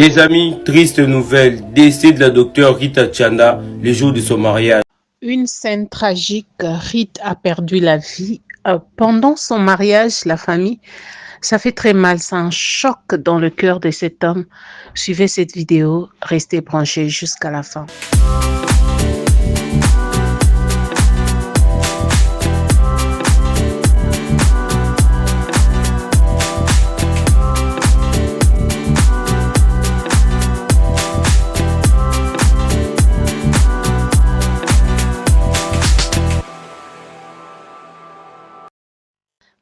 Les amis, triste nouvelle, décès de la docteure Rita Chanda le jour de son mariage. Une scène tragique, Rita a perdu la vie. Pendant son mariage, la famille, ça fait très mal, c'est un choc dans le cœur de cet homme. Suivez cette vidéo, restez branchés jusqu'à la fin.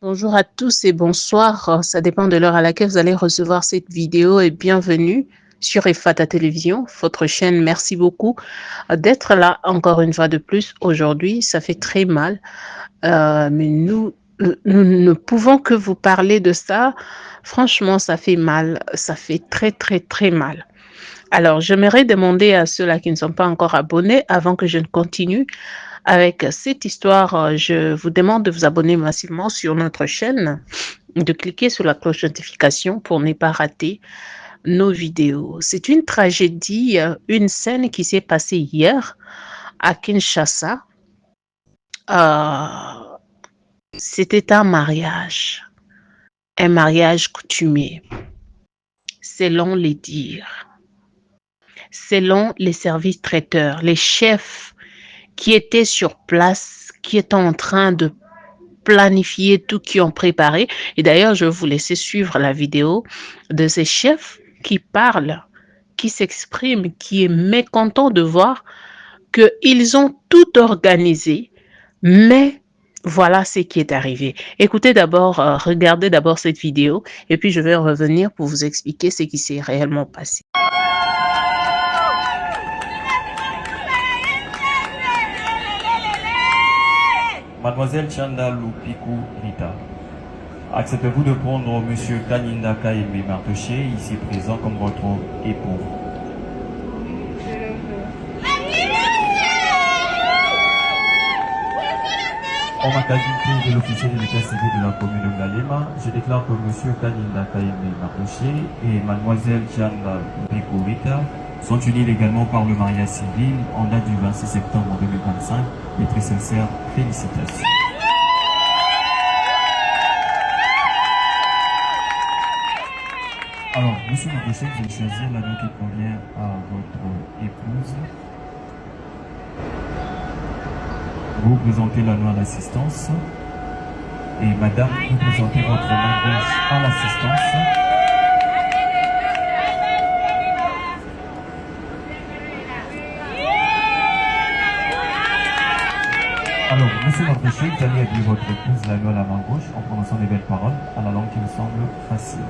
Bonjour à tous et bonsoir. Ça dépend de l'heure à laquelle vous allez recevoir cette vidéo et bienvenue sur EFATA Télévision, votre chaîne. Merci beaucoup d'être là encore une fois de plus aujourd'hui. Ça fait très mal, mais nous ne pouvons que vous parler de ça. Franchement, ça fait mal. Ça fait très mal. Alors, j'aimerais demander à ceux-là qui ne sont pas encore abonnés, avant que je ne continue avec cette histoire, je vous demande de vous abonner massivement sur notre chaîne, de cliquer sur la cloche de notification pour ne pas rater nos vidéos. C'est une tragédie, une scène qui s'est passée hier à Kinshasa. C'était un mariage coutumier, selon les dires, selon les services traiteurs, les chefs qui étaient sur place, qui étaient en train de planifier tout, qui ont préparé. Et d'ailleurs, je vais vous laisser suivre la vidéo de ces chefs qui parlent, qui s'expriment, qui est mécontent de voir qu'ils ont tout organisé, mais voilà ce qui est arrivé. Écoutez d'abord, regardez d'abord cette vidéo, et puis je vais revenir pour vous expliquer ce qui s'est réellement passé. Mademoiselle Chanda Lupiku Rita, acceptez-vous de prendre Monsieur Kaninda Kaembe Martoché, ici présent, comme votre époux? En ma qualité de l'officier de l'état civil de la commune de Ngalema, je déclare que Monsieur Kaninda Kaembe Martoché et Mademoiselle Chanda Lupiku Rita sont unis légalement par le mariage civil en date du 26 septembre 2025. Mes très sincères félicitations. Alors, monsieur Martoché, vous allez choisir l'anneau qui convient à votre épouse. Vous présentez l'anneau à l'assistance. Et madame, vous présentez votre main gauche à l'assistance. Alors, monsieur Martoché, vous allez habiller votre épouse l'anneau à la main gauche en prononçant des belles paroles à la langue qui me semble facile.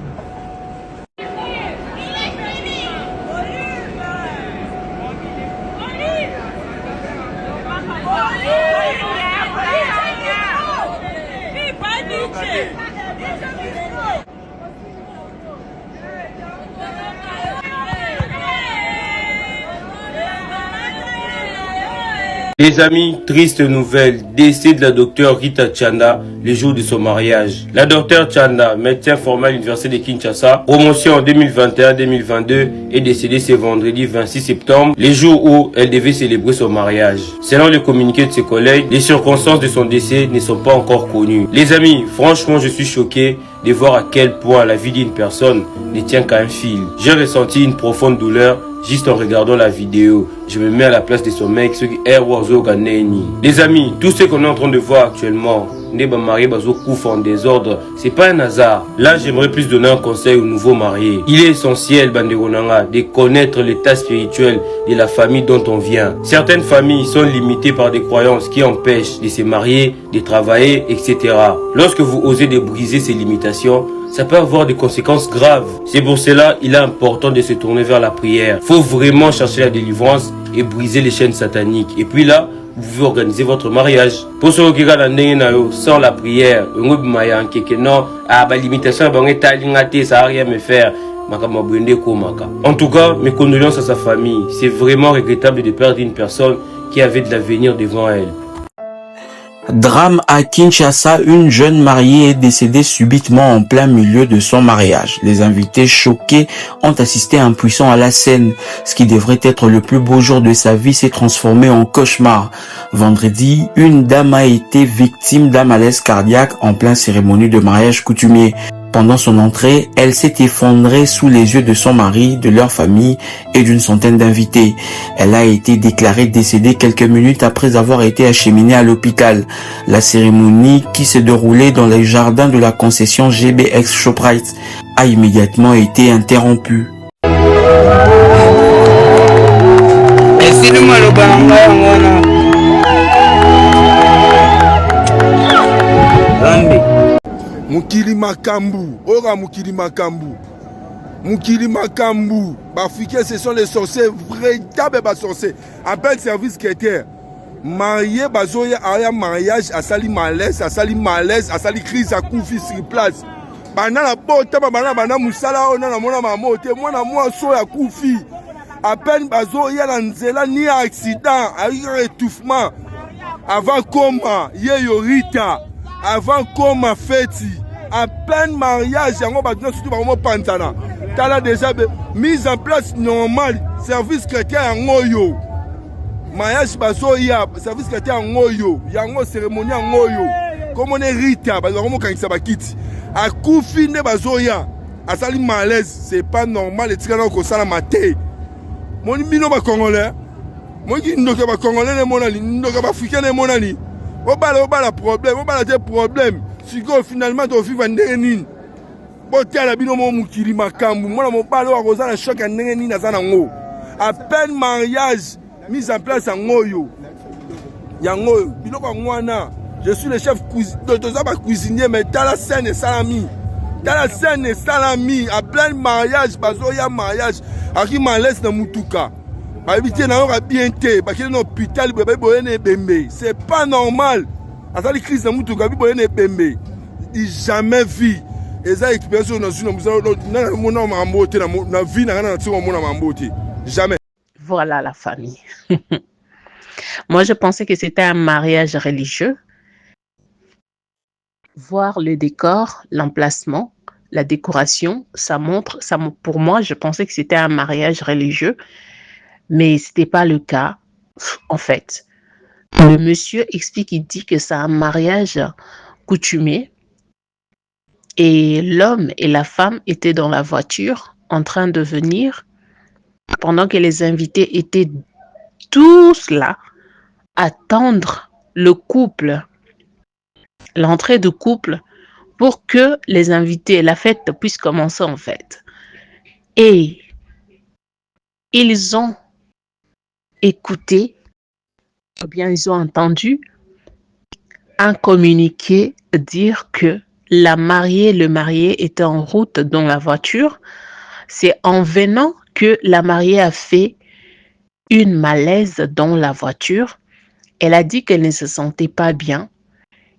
Les amis, triste nouvelle, décès de la docteure Rita Chanda le jour de son mariage. La docteure Chanda, médecin formé à l'université de Kinshasa, promotion en 2021-2022, est décédée ce vendredi 26 septembre, le jour où elle devait célébrer son mariage. Selon le communiqué de ses collègues, les circonstances de son décès ne sont pas encore connues. Les amis, franchement, je suis choqué de voir à quel point la vie d'une personne ne tient qu'à un fil. J'ai ressenti une profonde douleur juste en regardant la vidéo. Je me mets à la place de son mec, ce qui est les amis, tout ce qu'on est en train de voir actuellement, Neba marié bazo couvre en désordre, c'est pas un hasard. Là, j'aimerais plus donner un conseil aux nouveaux mariés. Il est essentiel, Banderonanga, de connaître l'état spirituel de la famille dont on vient. Certaines familles sont limitées par des croyances qui empêchent de se marier, de travailler, etc. Lorsque vous osez de briser ces limitations, ça peut avoir des conséquences graves. C'est pour cela il est important de se tourner vers la prière. Faut vraiment chercher la délivrance et briser les chaînes sataniques. Et puis là, vous pouvez organiser votre mariage. Pour ceux qui regardent sans la prière, limitation, ça va rien me faire. En tout cas, mes condoléances à sa famille. C'est vraiment regrettable de perdre une personne qui avait de l'avenir devant elle. Drame à Kinshasa, une jeune mariée est décédée subitement en plein milieu de son mariage. Les invités choqués ont assisté impuissants à la scène. Ce qui devrait être le plus beau jour de sa vie s'est transformé en cauchemar. Vendredi, une dame a été victime d'un malaise cardiaque en pleine cérémonie de mariage coutumier. Pendant son entrée, elle s'est effondrée sous les yeux de son mari, de leur famille et d'une centaine d'invités. Elle a été déclarée décédée quelques minutes après avoir été acheminée à l'hôpital. La cérémonie, qui s'est déroulée dans les jardins de la concession GBX Shoprite, a immédiatement été interrompue. Mukili Makambu, Ora Mukili Makambu. Mukili Makambu, Bafricains, ce sont les sorciers, véritables sorciers. Appel service critère. Marié, Bazoya, Aya mariage, à sali malaise, à sali crise, à koufi sur place. Pendant la porte, Bana Moussala, on a la mona mamote, moi, moi, so ya koufi. À peine Bazoya, Lanzela, ni accident, a eu un étouffement. Avant coma, Yorita. Avant coma fêti, à peine mariage, yango batna surtout par mo pantana. Tala déjà mise en place normal, service chrétien yango yo. Mariage baso ya, service chrétien yango yo, yango cérémonie yango yo. Comme on est rita, parce que mo kanisa bakiti. A koufi ne baso ya, a sali malaise, c'est pas normal et tika na ko sala maté. Mon bino ba congolais. Moi qui ndoka ba congolais ne monali, ndoka ba africain ne monali. Obala problème, obala des problèmes. Si go finalement to vivre ndenge nini. Botia la bino mo mukili makambu. Moi mon balo wa rosa na choc ndenge nini na zana ngo. À peine mariage mise en place en ngoyo. Yango biloko ngwana. Je suis le chef cuisinier mais dans la scène et salami. Dans la scène et salami à plein mariage bazoya mariage. Aki malaise na mutuka. C'est pas normal. Jamais vu. Jamais. Voilà la famille. Moi, je pensais que c'était un mariage religieux. Voir le décor, l'emplacement, la décoration, pour moi, je pensais que c'était un mariage religieux. Mais ce n'était pas le cas, en fait. Le monsieur explique, il dit que c'est un mariage coutumier et l'homme et la femme étaient dans la voiture en train de venir pendant que les invités étaient tous là, attendre le couple, l'entrée du couple pour que les invités, la fête puisse commencer en fait. Et ils ont écouté, ou bien ils ont entendu un communiqué dire que la mariée, le marié était en route dans la voiture. C'est en venant que la mariée a fait une malaise dans la voiture. Elle a dit qu'elle ne se sentait pas bien.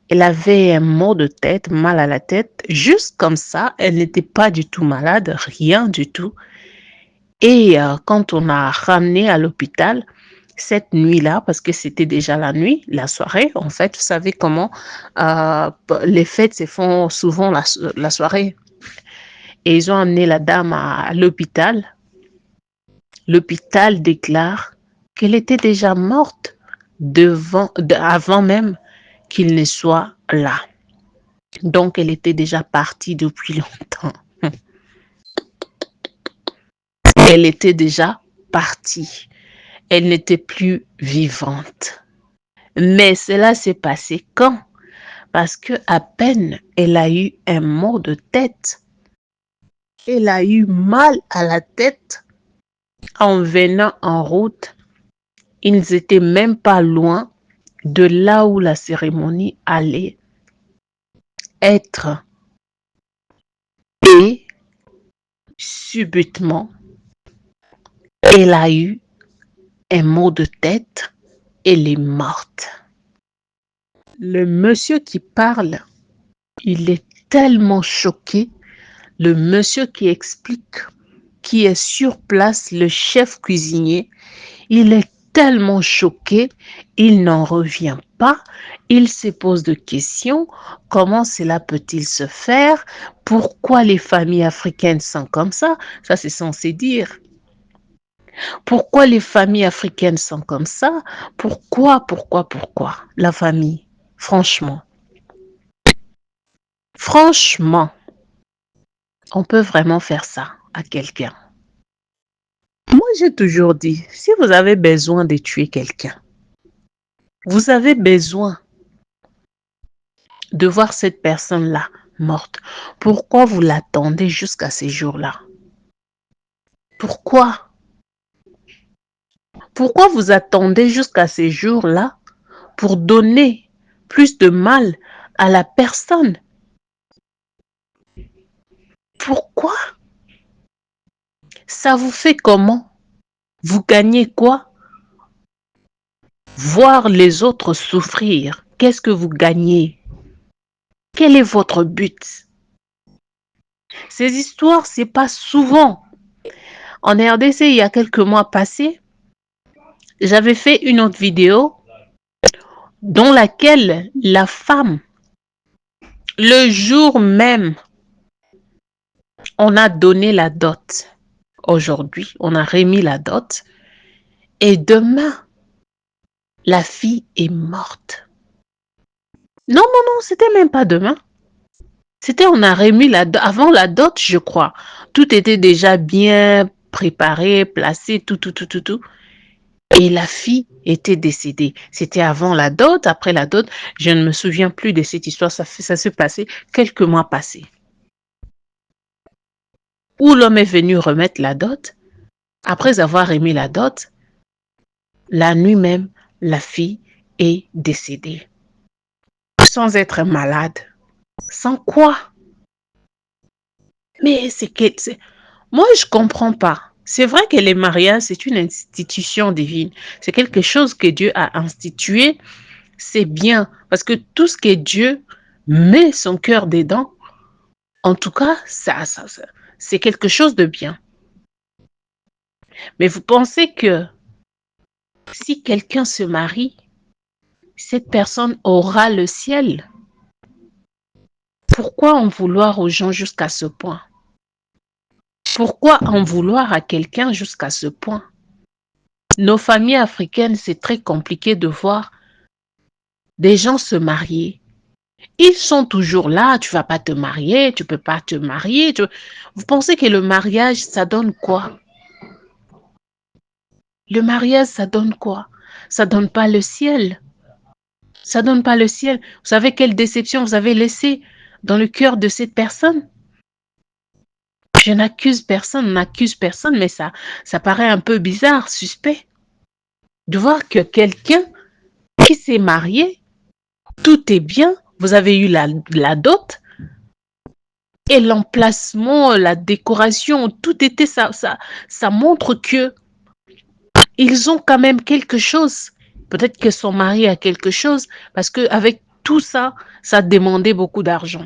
Elle avait un maux de tête, mal à la tête, juste comme ça. Elle n'était pas du tout malade, rien du tout. Et quand on a ramené à l'hôpital, cette nuit-là, parce que c'était déjà la nuit, la soirée, en fait, vous savez comment les fêtes se font souvent la soirée. Et ils ont amené la dame à l'hôpital. L'hôpital déclare qu'elle était déjà morte avant même qu'il ne soit là. Donc, elle était déjà partie depuis longtemps. Elle était déjà partie. Elle n'était plus vivante. Mais cela s'est passé quand? Parce que à peine elle a eu un maux de tête, elle a eu mal à la tête en venant en route. Ils n'étaient même pas loin de là où la cérémonie allait être. Et subitement, elle a eu un maux de tête, elle est morte. Le monsieur qui parle, il est tellement choqué. Le monsieur qui explique, qui est sur place, le chef cuisinier, il est tellement choqué, il n'en revient pas. Il se pose de questions. Comment cela peut-il se faire? Pourquoi les familles africaines sont comme ça? Ça, c'est censé dire. Pourquoi les familles africaines sont comme ça? Pourquoi la famille? Franchement. Franchement, on peut vraiment faire ça à quelqu'un. Moi, j'ai toujours dit, si vous avez besoin de tuer quelqu'un, vous avez besoin de voir cette personne-là morte. Pourquoi vous l'attendez jusqu'à ces jours-là? Pourquoi? Pourquoi vous attendez jusqu'à ces jours-là pour donner plus de mal à la personne? Pourquoi? Ça vous fait comment? Vous gagnez quoi? Voir les autres souffrir. Qu'est-ce que vous gagnez? Quel est votre but? Ces histoires, c'est pas souvent. En RDC, il y a quelques mois passés, j'avais fait une autre vidéo dans laquelle la femme, le jour même, on a donné la dot. Aujourd'hui, on a remis la dot. Et demain, la fille est morte. Non, c'était même pas demain. C'était, on a remis la dot. Avant la dot, je crois. Tout était déjà bien préparé, placé, tout. Et la fille était décédée. C'était avant la dot, après la dot. Je ne me souviens plus de cette histoire. Ça s'est passé quelques mois passés. Où l'homme est venu remettre la dot. Après avoir remis la dot, la nuit même, la fille est décédée. Sans être malade. Sans quoi? Mais moi, je ne comprends pas. C'est vrai que les mariages, c'est une institution divine. C'est quelque chose que Dieu a institué. C'est bien. Parce que tout ce que Dieu met son cœur dedans, en tout cas, ça c'est quelque chose de bien. Mais vous pensez que si quelqu'un se marie, cette personne aura le ciel? Pourquoi en vouloir aux gens jusqu'à ce point? Pourquoi en vouloir à quelqu'un jusqu'à ce point? Nos familles africaines, c'est très compliqué de voir des gens se marier. Ils sont toujours là, tu vas pas te marier, tu peux pas te marier. Vous pensez que le mariage, ça donne quoi? Le mariage, ça donne quoi? Ça donne pas le ciel. Ça donne pas le ciel. Vous savez quelle déception vous avez laissée dans le cœur de cette personne? Je n'accuse personne, mais ça paraît un peu bizarre, suspect, de voir que quelqu'un qui s'est marié, tout est bien, vous avez eu la dot, et l'emplacement, la décoration, tout était ça montre que ils ont quand même quelque chose. Peut-être que son mari a quelque chose, parce qu'avec tout ça, ça demandait beaucoup d'argent.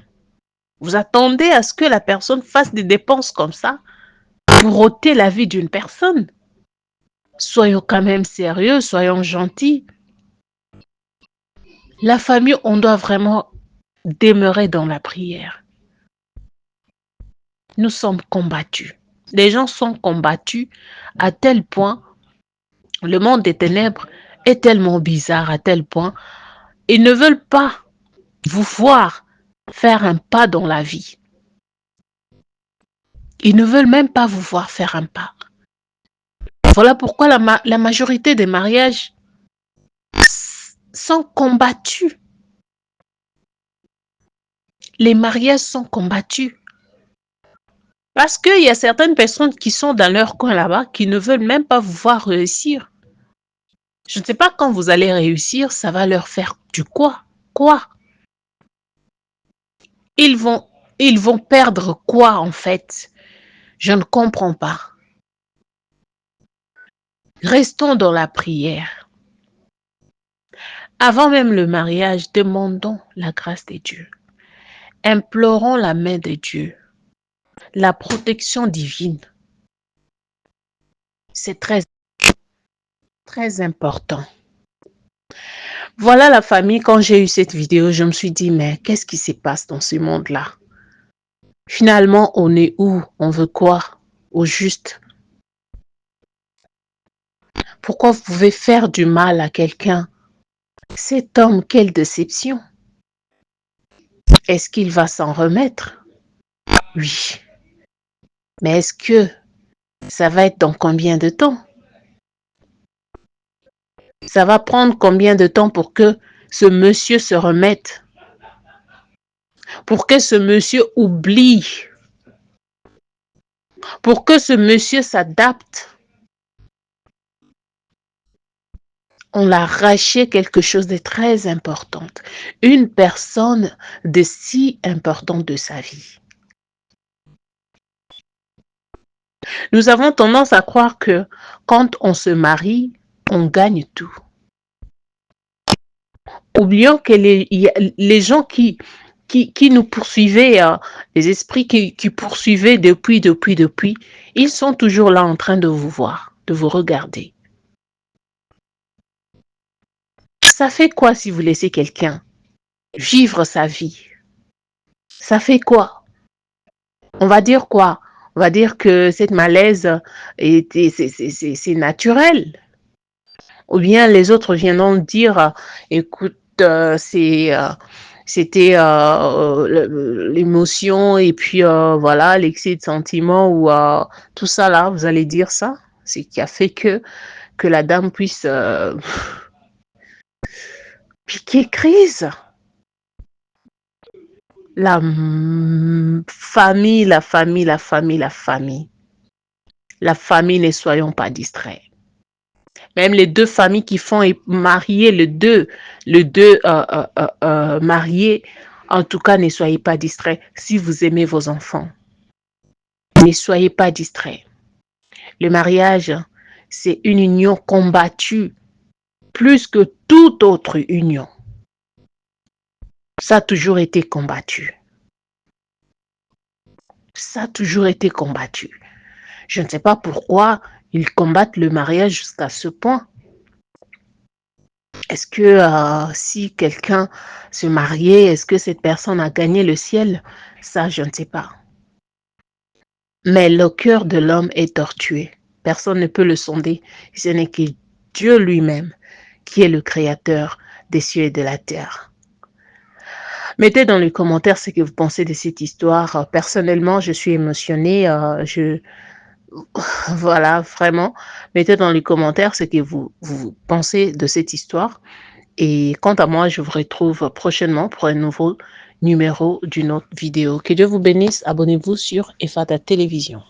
Vous attendez à ce que la personne fasse des dépenses comme ça pour ôter la vie d'une personne. Soyons quand même sérieux, soyons gentils. La famille, on doit vraiment demeurer dans la prière. Nous sommes combattus. Les gens sont combattus à tel point, le monde des ténèbres est tellement bizarre à tel point, ils ne veulent pas vous voir faire un pas dans la vie. Ils ne veulent même pas vous voir faire un pas. Voilà pourquoi la majorité des mariages sont combattus. Les mariages sont combattus. Parce qu'il y a certaines personnes qui sont dans leur coin là-bas qui ne veulent même pas vous voir réussir. Je ne sais pas quand vous allez réussir, ça va leur faire du quoi? Quoi? Ils vont perdre quoi en fait? Je ne comprends pas. Restons dans la prière. Avant même le mariage, demandons la grâce de Dieu. Implorons la main de Dieu. La protection divine. C'est très, très important. Voilà la famille, quand j'ai eu cette vidéo, je me suis dit, mais qu'est-ce qui se passe dans ce monde-là? Finalement, on est où? On veut quoi? Au juste? Pourquoi vous pouvez faire du mal à quelqu'un? Cet homme, quelle déception! Est-ce qu'il va s'en remettre? Oui. Mais est-ce que ça va être dans combien de temps? Ça va prendre combien de temps pour que ce monsieur se remette? Pour que ce monsieur oublie? Pour que ce monsieur s'adapte? On l'a arraché quelque chose de très important. Une personne de si importante de sa vie. Nous avons tendance à croire que quand on se marie, on gagne tout. Oublions que les gens qui nous poursuivaient, les esprits qui poursuivaient depuis, ils sont toujours là en train de vous voir, de vous regarder. Ça fait quoi si vous laissez quelqu'un vivre sa vie? Ça fait quoi? On va dire quoi? On va dire que cette malaise, c'est naturel. Ou bien les autres viendront dire, écoute, c'était l'émotion et puis voilà, l'excès de sentiments ou tout ça là, vous allez dire ça. C'est qui a fait que la dame puisse piquer crise. La famille, la famille, ne soyons pas distraits. Même les deux familles qui font marier les deux mariés, en tout cas, ne soyez pas distraits. Si vous aimez vos enfants, ne soyez pas distraits. Le mariage, c'est une union combattue plus que toute autre union. Ça a toujours été combattu. Ça a toujours été combattu. Je ne sais pas pourquoi ils combattent le mariage jusqu'à ce point. Est-ce que si quelqu'un se mariait, est-ce que cette personne a gagné le ciel? Ça, je ne sais pas. Mais le cœur de l'homme est tortué. Personne ne peut le sonder. Ce n'est que Dieu lui-même qui est le créateur des cieux et de la terre. Mettez dans les commentaires ce que vous pensez de cette histoire. Personnellement, je suis émotionnée. Voilà, vraiment. Mettez dans les commentaires ce que vous pensez de cette histoire. Et quant à moi, je vous retrouve prochainement pour un nouveau numéro d'une autre vidéo. Que Dieu vous bénisse. Abonnez-vous sur Efata Télévision.